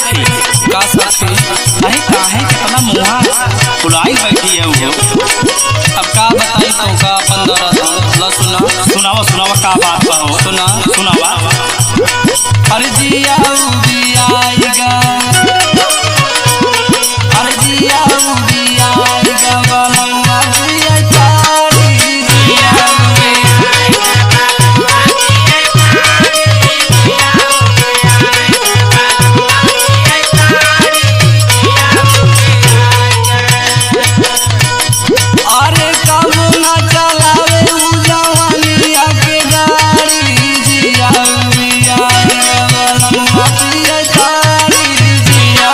सखी का सखी अरे काहे कितना मुहा फुलाई बैठी है वो। अब का बताई तो का अपन दर्द ला सुना सुनावा सुनावा का बात बा हो। सुना सुनावा अरे जिया उदियाएगा अरे जिया उदियाएगा बलवा जिया तारी जिया अरे कब ना चलावे उ जवानिया के गाड़ी जिया उदियाएगा बलवा जिया तारी जिया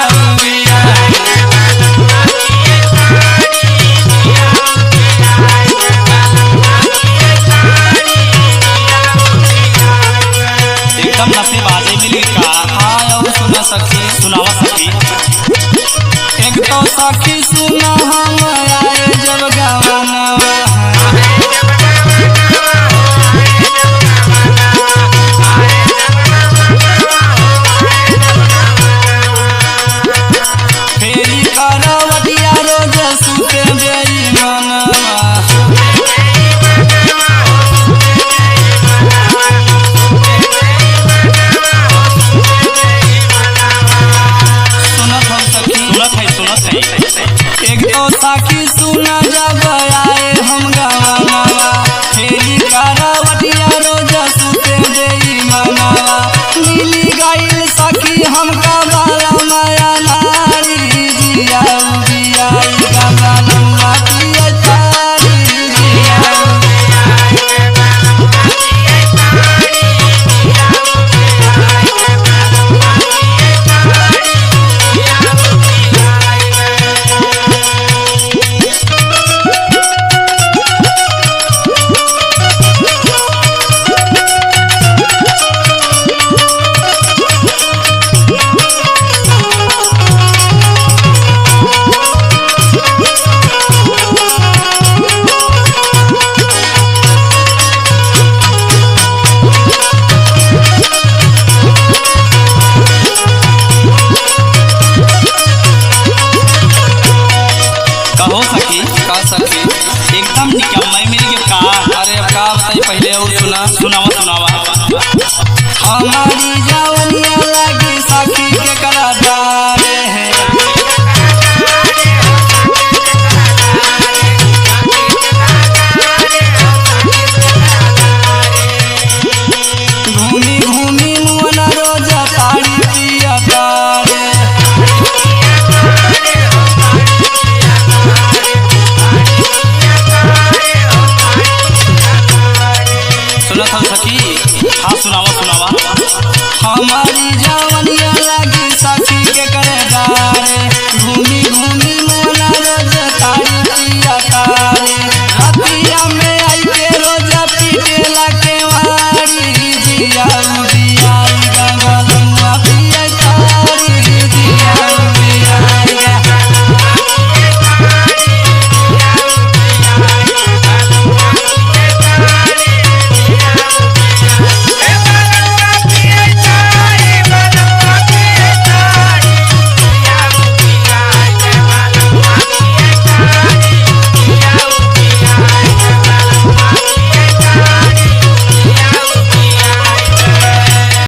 एकदम नशे बाजे मिली का। हाँ और सुना सखी सुनावा सखी एक तो सखी सुना हम आए जब गवनवा